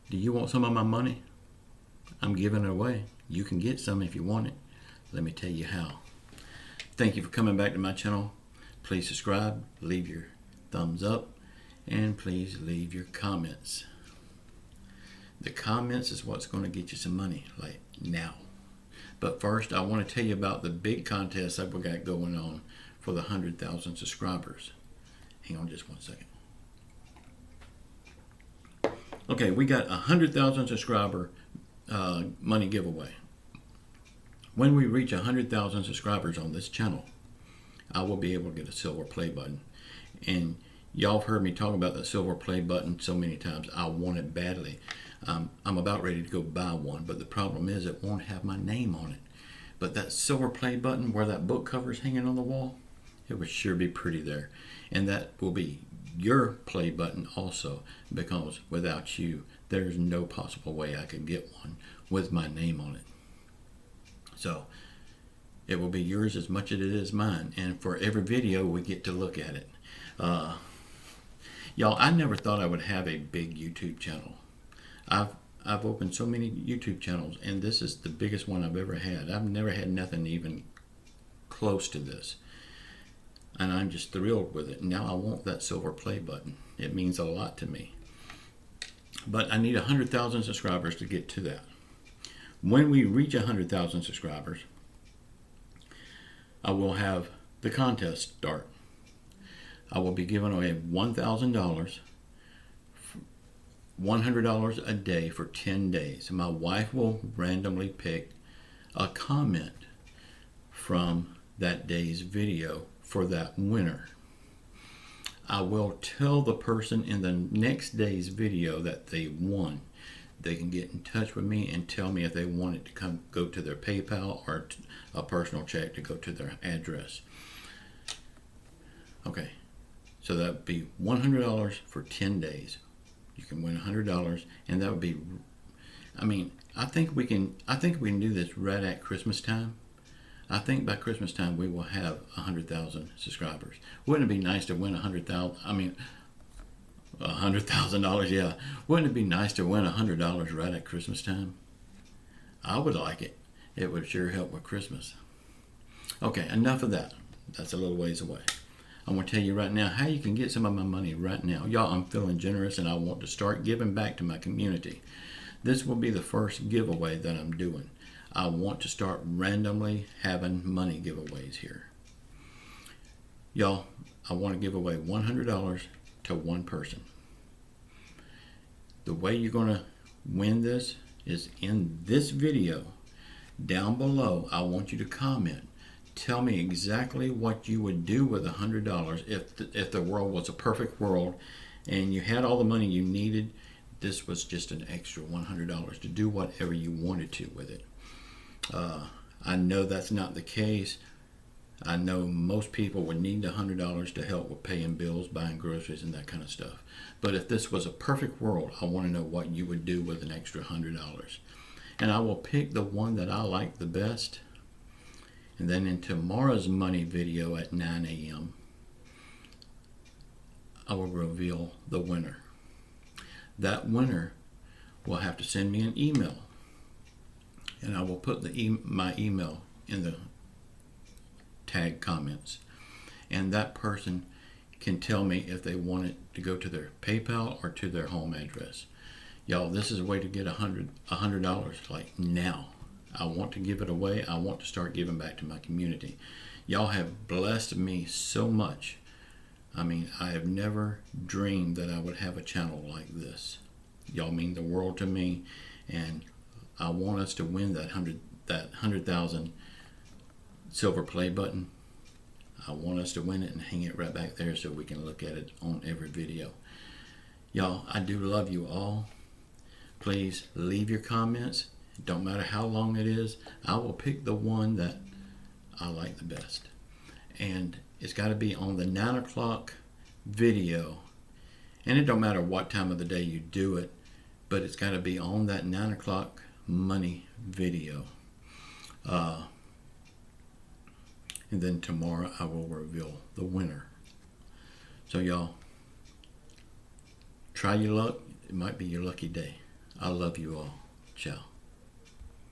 Do you want some of my money? I'm giving it away. You can get some if you want it. Let me tell you how. Thank you for coming back to my channel. Please subscribe, leave your thumbs up, and please leave your comments. The comments is what's going to get you some money, like now. But first, I want to tell you about the big contest that we got going on for the 100,000 subscribers. Hang on just one second. Okay, we got a 100,000 subscriber money giveaway. When we reach 100,000 subscribers on this channel, I will be able to get a silver play button. And y'all have heard me talk about the silver play button so many times. I want it badly. I'm about ready to go buy one, but the problem is it won't have my name on it. But that silver play button where that book cover is hanging on the wall, it would sure be pretty there. And that will be your play button also, because without you, there's no possible way I could get one with my name on it. So it will be yours as much as it is mine. And for every video, we get to look at it. Y'all, I never thought I would have a big YouTube channel. I've opened so many YouTube channels, and this is the biggest one I've ever had. I've never had nothing even close to this. And I'm just thrilled with it. Now I want that silver play button. It means a lot to me. But I need 100,000 subscribers to get to that. When we reach 100,000 subscribers, I will have the contest start. I will be giving away $1,000, $100 a day for 10 days. My wife will randomly pick a comment from that day's video for that winner. I will tell the person in the next day's video that they won. They can get in touch with me and tell me if they want it to go to their PayPal or a personal check to go to their address. Okay, so that would be $100 for 10 days. You can win $100, and that would be, I mean, I think we can do this right at Christmas time. I think by Christmas time we will have 100,000 subscribers. Wouldn't it be nice to win $100,000? Yeah. Wouldn't it be nice to win $100 right at Christmas time? I would like it. It would sure help with Christmas. Okay, enough of that. That's a little ways away. I'm going to tell you right now how you can get some of my money right now. Y'all, I'm feeling generous and I want to start giving back to my community. This will be the first giveaway that I'm doing. I want to start randomly having money giveaways here. Y'all, I want to give away $100 to one person. The way you're going to win this is in this video. Down below, I want you to comment. Tell me exactly what you would do with $100 if the world was a perfect world and you had all the money you needed. This was just an extra $100 to do whatever you wanted to with it. I know that's not the case. I know most people would need the $100 to help with paying bills, buying groceries, and that kind of stuff. But if this was a perfect world, I want to know what you would do with an extra $100. And I will pick the one that I like the best. And then in tomorrow's money video at 9 a.m., I will reveal the winner. That winner will have to send me an email. And I will put my email in the tag comments. And that person can tell me if they want it to go to their PayPal or to their home address. Y'all, this is a way to get $100 like now. I want to give it away. I want to start giving back to my community. Y'all have blessed me so much. I mean, I have never dreamed that I would have a channel like this. Y'all mean the world to me, and I want us to win that 100,000 silver play button. I want us to win it and hang it right back there so we can look at it on every video. Y'all, I do love you all. Please leave your comments. Don't matter how long it is. I will pick the one that I like the best. And it's got to be on the 9 o'clock video. And it don't matter what time of the day you do it, but it's got to be on that 9 o'clock money video. And then tomorrow I will reveal the winner. So y'all, try your luck. It might be your lucky day. I love you all. Ciao.